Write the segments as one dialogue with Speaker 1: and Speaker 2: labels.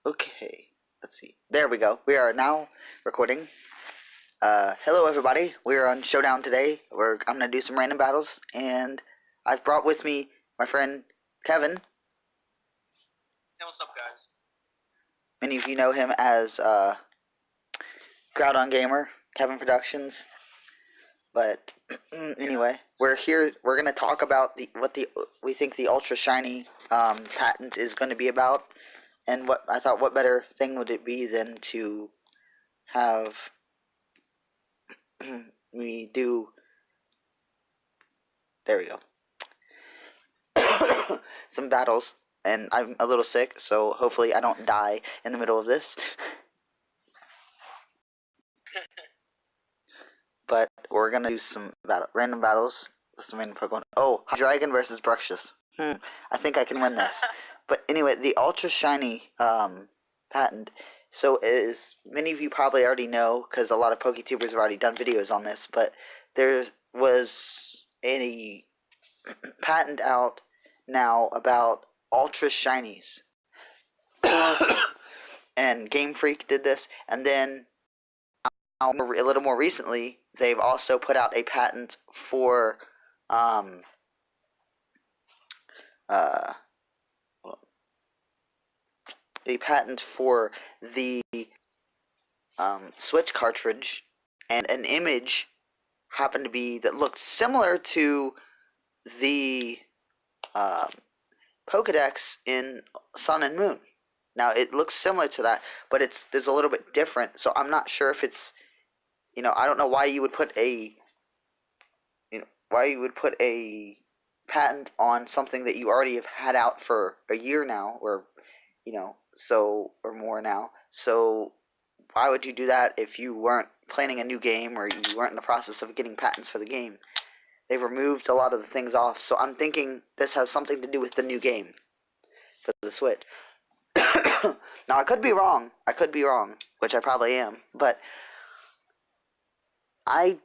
Speaker 1: Okay, let's see. There we go. We are now recording. Hello everybody. We're on Showdown today. I'm gonna do some random battles, and I've brought with me my friend Kevin.
Speaker 2: Hey, what's up, guys?
Speaker 1: Many of you know him as Groudon Gamer, Kevin Productions. But anyway, we're here. We're gonna talk about we think the ultra shiny patent is going to be about, and what better thing would it be than to have we do. There we go. Some battles, and I'm a little sick, so hopefully I don't die in the middle of this. But we're gonna do some random battles with some random Pokemon. Oh, Dragon versus Bruxish. I think I can win this. But anyway, the Ultra Shiny patent. So as many of you probably already know, because a lot of PokeTubers have already done videos on this, but there was a patent out now about Ultra Shinies. And Game Freak did this, and then a little more recently, they've also put out a patent for the Switch cartridge, and an image happened to be that looked similar to the Pokedex in Sun and Moon. Now it looks similar to that, but there's a little bit different. So I'm not sure if it's, I don't know why you would put a patent on something that you already have had out for a year now, or or more now. So why would you do that if you weren't planning a new game, or you weren't in the process of getting patents for the game? They've removed a lot of the things off, so I'm thinking this has something to do with the new game for the Switch. Now I could be wrong, which I probably am, but a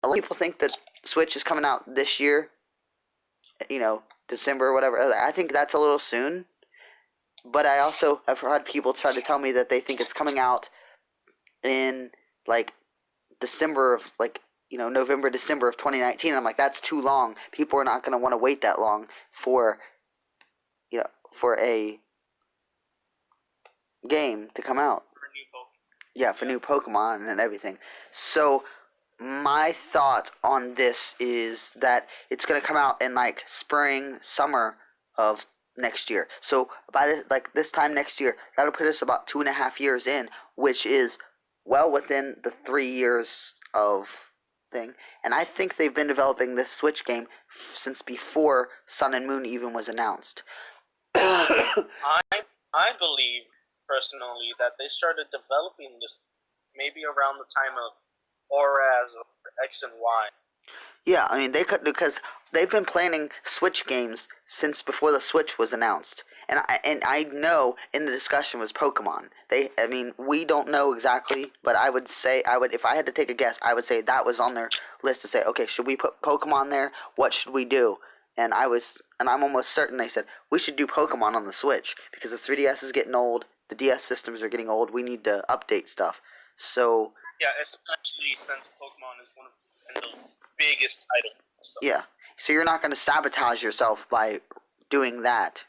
Speaker 1: lot of people think that Switch is coming out this year, December or whatever. I think that's a little soon, but I also have heard people try to tell me that they think it's coming out in December of November, December of 2019. I'm like, that's too long. People are not going to want to wait that long for a game to come out. For new Pokemon and everything. So my thought on this is that it's going to come out in spring, summer of next year. So by this time next year, that'll put us about 2.5 years in, which is well within the 3 years of thing. And I think they've been developing this Switch game since before Sun and Moon even was announced.
Speaker 2: I believe personally that they started developing this maybe around the time of Auras or X and Y.
Speaker 1: Yeah, I mean, they could, because they've been planning Switch games since before the Switch was announced. And I know in the discussion was Pokemon. We don't know exactly, but I would say, if I had to take a guess, I would say that was on their list to say, okay, should we put Pokemon there? What should we do? And I'm almost certain they said, we should do Pokemon on the Switch, because the 3DS is getting old, the DS systems are getting old, we need to update stuff. So
Speaker 2: yeah, especially since Pokemon is one of Nintendo's biggest titles. So.
Speaker 1: Yeah, so you're not going to sabotage yourself by doing that.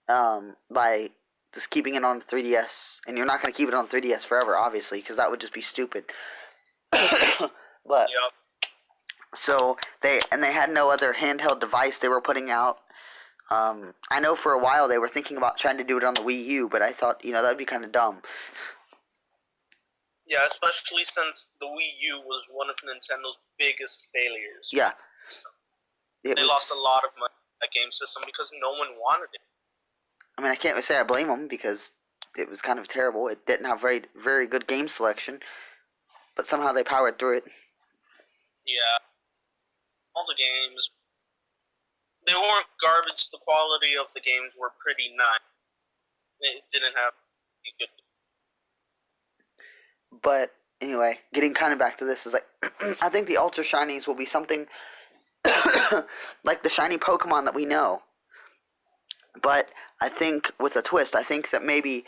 Speaker 1: By just keeping it on 3DS, and you're not going to keep it on 3DS forever, obviously, because that would just be stupid. But
Speaker 2: yep.
Speaker 1: So they had no other handheld device they were putting out. I know for a while they were thinking about trying to do it on the Wii U, but I thought, that'd be kind of dumb.
Speaker 2: Yeah, especially since the Wii U was one of Nintendo's biggest failures.
Speaker 1: Yeah.
Speaker 2: So they lost a lot of money on that game system because no one wanted it.
Speaker 1: I mean, I can't say I blame them, because it was kind of terrible. It didn't have very, very good game selection, but somehow they powered through it.
Speaker 2: Yeah. All the games, they weren't garbage. The quality of the games were pretty nice. It didn't have any good.
Speaker 1: But anyway, getting kind of back to this is I think the Ultra Shinies will be something like the shiny Pokemon that we know. But I think with a twist, I think that maybe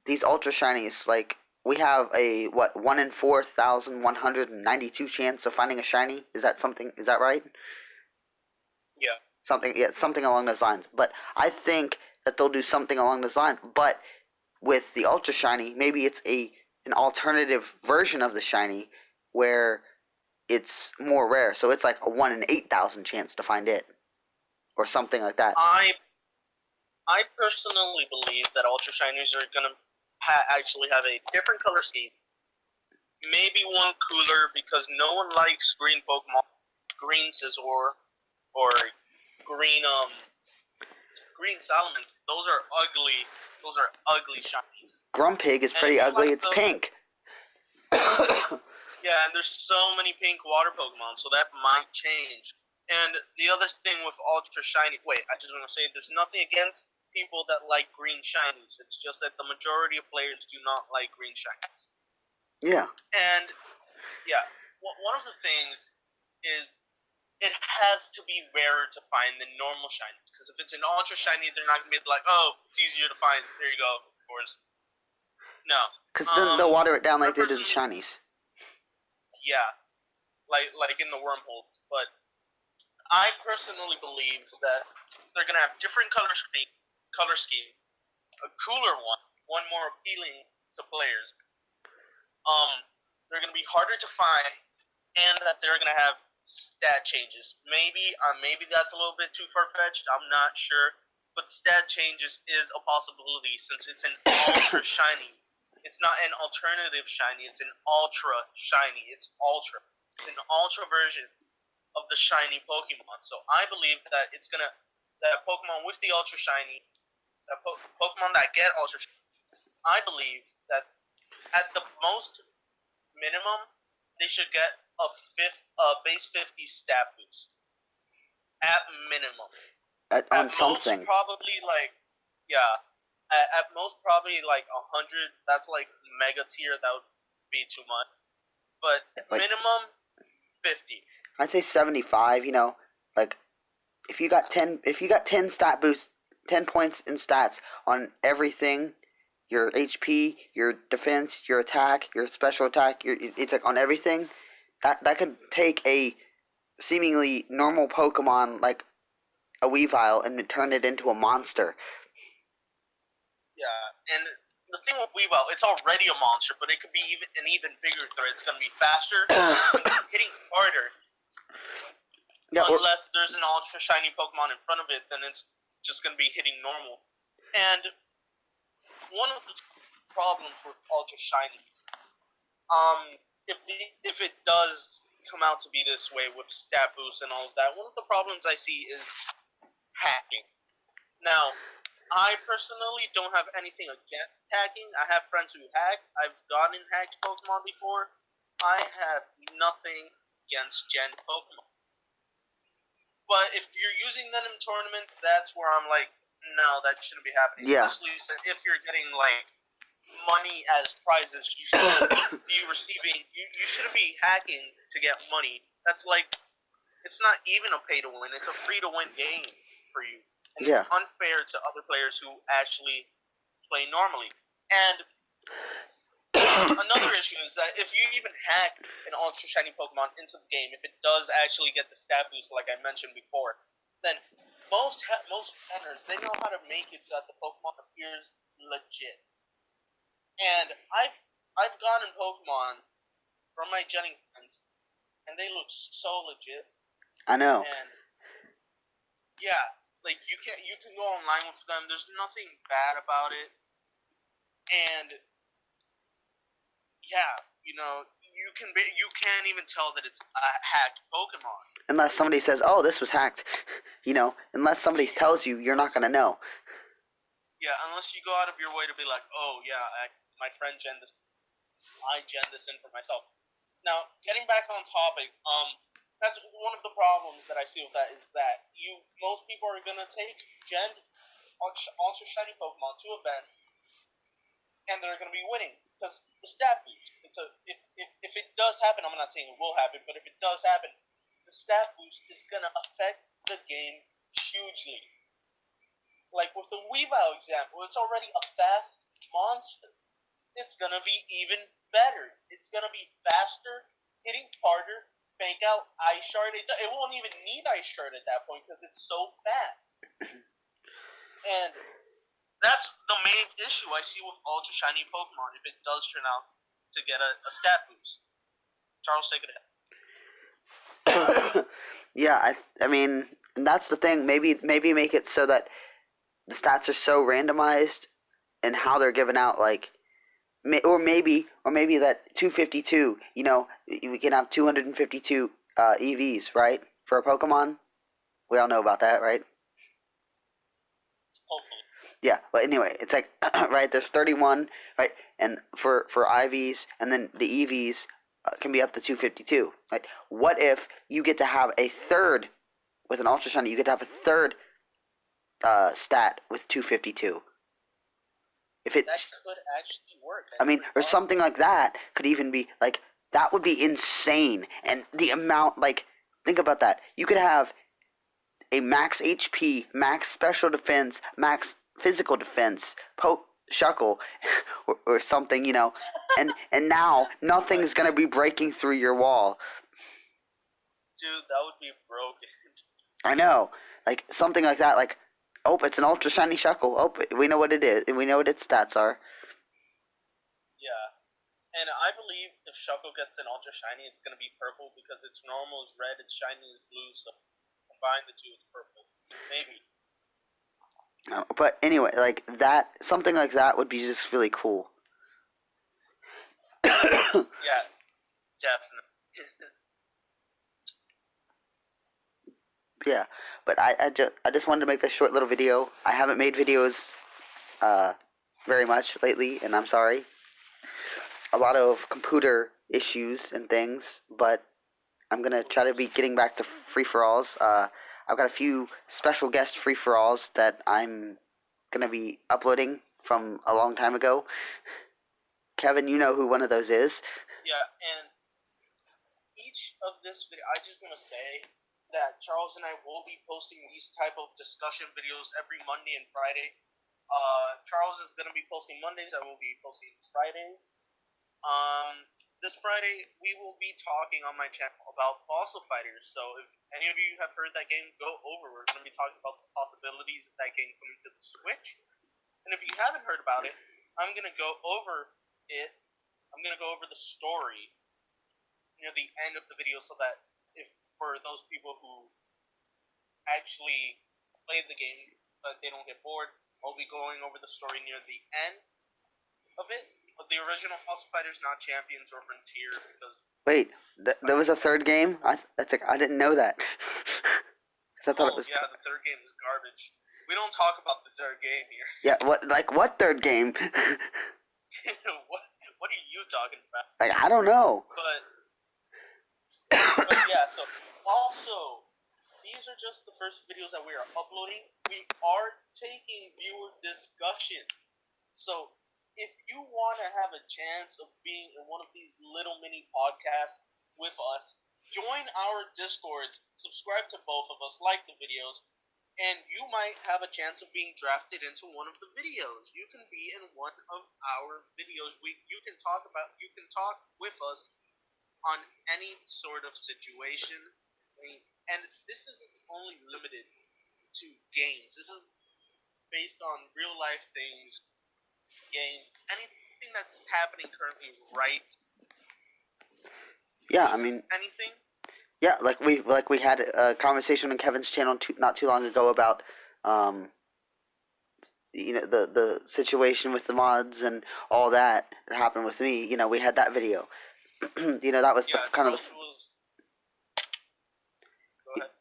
Speaker 1: these ultra shinies, like we have a 1 in 4,192 chance of finding a shiny. Is that something? Is that right?
Speaker 2: Yeah.
Speaker 1: Something along those lines. But I think that they'll do something along those lines. But with the ultra shiny, maybe it's an alternative version of the shiny where it's more rare. So it's like a 1 in 8,000 chance to find it, or something like that.
Speaker 2: I personally believe that Ultra Shinies are gonna actually have a different color scheme. Maybe one cooler because no one likes green Pokemon, green Scizor, or green green Salamence. Those are ugly. Those are ugly shinies.
Speaker 1: Grumpig is pretty ugly. Like it's pink.
Speaker 2: Yeah, and there's so many pink water Pokemon, so that might change. And the other thing with Ultra Shiny, wait, I just want to say there's nothing against people that like green shinies. It's just that the majority of players do not like green shinies.
Speaker 1: Yeah.
Speaker 2: And yeah, one of the things is it has to be rarer to find than normal shinies. Because if it's an ultra shiny, they're not gonna be like, oh, it's easier to find. There you go, of course. No.
Speaker 1: Because then they'll water it down like they did the shinies.
Speaker 2: Yeah, like in the wormhole. But I personally believe that they're gonna have different color scheme, a cooler one more appealing to players. They're gonna be harder to find, and that they're gonna have stat changes. Maybe that's a little bit too far fetched. I'm not sure, but stat changes is a possibility since it's an ultra shiny. It's not an alternative shiny. It's an ultra shiny. It's ultra. It's an ultra version of the shiny Pokemon. So I believe that that Pokemon with the ultra shiny, that Pokemon that get ultra shiny, I believe that at the most minimum they should get a base 50 stat boost. At minimum.
Speaker 1: On something.
Speaker 2: Most probably like, yeah. At most probably like 100. That's like mega tier. That would be too much. But like, minimum 50.
Speaker 1: I'd say 75. You know, like if you got 10 stat boosts, 10 points in stats on everything, your HP, your defense, your attack, your special attack, it's like on everything. That could take a seemingly normal Pokemon like a Weavile and turn it into a monster.
Speaker 2: Yeah, and the thing with Weavile, it's already a monster, but it could be an even bigger threat. It's going to be faster, it's going to be hitting harder. Yeah, unless there's an ultra shiny Pokemon in front of it, then it's just going to be hitting normal. And one of the problems with ultra shinies, if it does come out to be this way with stat boosts and all of that, one of the problems I see is hacking. Now, I personally don't have anything against hacking. I have friends who hack. I've gotten hacked Pokemon before. I have nothing against Gen Pokemon. But if you're using them in tournaments, that's where I'm like, no, that shouldn't be happening. Yeah. Especially if you're getting like money as prizes, you shouldn't be receiving. You shouldn't be hacking to get money. That's like, it's not even a pay to win. It's a free to win game for you. And it's unfair to other players who actually play normally. And another issue is that if you even hack an ultra shiny Pokemon into the game, if it does actually get the stat boost like I mentioned before, then most hackers, they know how to make it so that the Pokemon appears legit. And I've gotten Pokemon from my Jennings friends, and they look so legit.
Speaker 1: I know.
Speaker 2: And yeah. Like you can go online with them. There's nothing bad about it, and yeah, you know you can't even tell that it's a hacked Pokemon.
Speaker 1: Unless somebody says, "Oh, this was hacked," you know. Unless somebody tells you, you're not gonna know.
Speaker 2: Yeah, unless you go out of your way to be like, "Oh yeah, my friend gen this, I gen this in for myself." Now, getting back on topic, that's one of the problems that I see with that is that most people are gonna take gen ultra shiny Pokemon to events, and they're gonna be winning because the stat boost. If it does happen, I'm not saying it will happen, but if it does happen, the stat boost is gonna affect the game hugely. Like with the Weavile example, it's already a fast monster. It's gonna be even better. It's gonna be faster, hitting harder, fake out, ice shard. It won't even need ice shard at that point because it's so fast. And that's the main issue I see with Ultra Shiny Pokemon if it does turn out to get a stat boost. Charles, take it ahead.
Speaker 1: Yeah, I mean, and that's the thing. Maybe make it so that the stats are so randomized and how they're given out, like, or maybe that 252. You know, we can have 252 EVs, right, for a Pokemon. We all know about that, right?
Speaker 2: Hopefully.
Speaker 1: Yeah, but anyway, it's like right. There's 31, right, and for IVs, and then the EVs can be up to 252. Like, what if you get to have a third with an Ultra Shiny? You get to have a third stat with 252. If it
Speaker 2: that could actually work.
Speaker 1: I mean, or something like that could even be like that would be insane. And the amount, like, think about that. You could have a max HP, max special defense, max physical defense, Shuckle, or something, you know, and now nothing's gonna be breaking through your wall.
Speaker 2: Dude, that would be broken.
Speaker 1: I know, like something like that. Like, oh, it's an ultra shiny Shuckle. Oh, we know what it is. We know what its stats are.
Speaker 2: Yeah, and I believe if Shuckle gets an ultra shiny, it's gonna be purple because its normal is red, its shiny is blue. So combine the two, it's purple. Maybe.
Speaker 1: But anyway, like that, something like that would be just really cool.
Speaker 2: Yeah, definitely.
Speaker 1: Yeah, but I just wanted to make this short little video. I haven't made videos very much lately, and I'm sorry. A lot of computer issues and things, but I'm gonna try to be getting back to free for alls. I've got a few special guest free for alls that I'm gonna be uploading from a long time ago. Kevin, you know who one of those is.
Speaker 2: Yeah, and each of this video, I just want to say that Charles and I will be posting these type of discussion videos every Monday and Friday. Charles is going to be posting Mondays. I will be posting Fridays. This Friday we will be talking on my channel about Fossil Fighters. So if any of you have heard that game, go over. We're going to be talking about the possibilities of that game coming to the Switch. And if you haven't heard about it, I'm going to go over it. I'm going to go over the story near the end of the video, so that if for those people who actually played the game, but they don't get bored, I'll be going over the story near the end of it. But the original Fossil Fighters, not Champions or Frontier, because
Speaker 1: wait, there was a third game. I didn't know that. I thought it was.
Speaker 2: Yeah, the third game is garbage. We don't talk about the third game here.
Speaker 1: Yeah, what third game?
Speaker 2: What are you talking about?
Speaker 1: Like, I don't know.
Speaker 2: But yeah, so also, these are just the first videos that we are uploading. We are taking viewer discussion. So if you want to have a chance of being in one of these little mini podcasts with us, join our Discord, subscribe to both of us, like the videos, and you might have a chance of being drafted into one of the videos. You can be in one of our videos. You can talk with us on any sort of situation. And this isn't only limited to games. This is based on real life things, games, anything that's happening currently, right?
Speaker 1: Yeah, I mean,
Speaker 2: anything.
Speaker 1: Yeah, like we had a conversation on Kevin's channel not too long ago about you know, the situation with the mods and all that happened with me. You know, we had that video. You know, that was
Speaker 2: Yeah,
Speaker 1: the kind of the.
Speaker 2: Go ahead.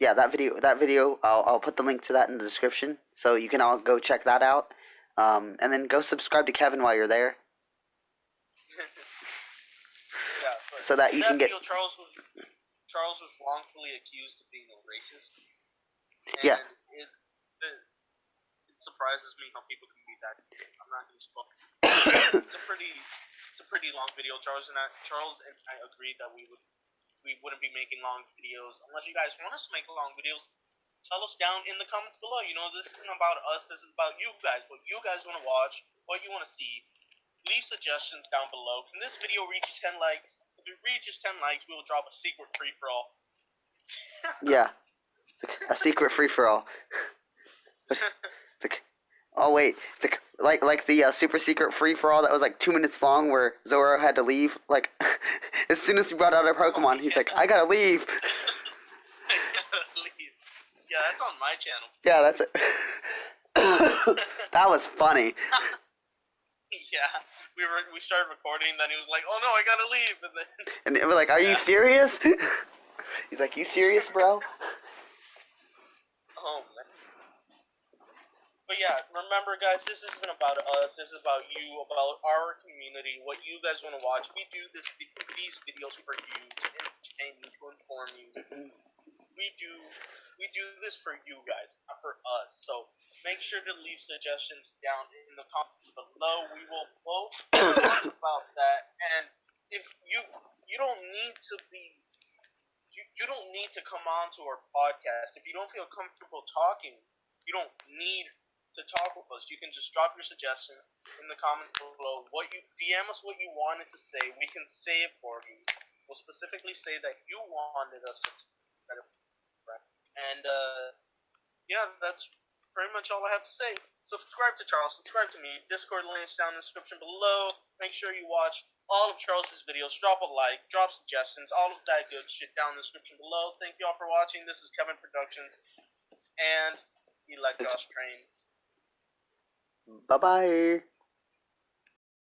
Speaker 1: Yeah, that video. I'll put the link to that in the description, so you can all go check that out. And then go subscribe to Kevin while you're there.
Speaker 2: Yeah,
Speaker 1: so that you can
Speaker 2: video,
Speaker 1: get.
Speaker 2: Charles was wrongfully accused of being a racist. And
Speaker 1: yeah.
Speaker 2: It surprises me how people can be that. I'm not going to spoil. It's a pretty long video. Charles and I agreed that we wouldn't be making long videos unless you guys want us to make long videos. Tell us down in the comments below. You know, this isn't about us. This is about you guys. What you guys want to watch, what you want to see. Leave suggestions down below. Can this video reach 10 likes? If it reaches 10 likes, we will drop a secret free-for-all.
Speaker 1: Yeah. A secret free-for-all. Oh wait, it's like the super secret free for all that was like 2 minutes long, where Zoro had to leave. Like as soon as he brought out a Pokemon, he's like, I gotta leave.
Speaker 2: I gotta leave. Yeah, that's on my channel.
Speaker 1: Yeah, that's it. That was funny.
Speaker 2: Yeah, we started recording, then he was like, "Oh no, I gotta leave," and then
Speaker 1: And we're like, are you serious? He's like, you serious, bro?
Speaker 2: oh man. But yeah, remember guys, this isn't about us. This is about you, about our community, what you guys want to watch. We do these videos for you, to entertain you, to inform you. We do this for you guys, not for us. So make sure to leave suggestions down in the comments below. We will both talk about that. And if you don't need to be you don't need to come on to our podcast. If you don't feel comfortable talking, you don't need to talk with us. You can just drop your suggestion in the comments below. What you DM us what you wanted to say. We can say it for you. We'll specifically say that you wanted us to say it. And yeah, that's pretty much all I have to say. Subscribe to Charles, subscribe to me. Discord links down in the description below. Make sure you watch all of Charles's videos. Drop a like, drop suggestions, all of that good shit down in the description below. Thank you all for watching. This is Kevin Productions, and Josh Train.
Speaker 1: Bye bye.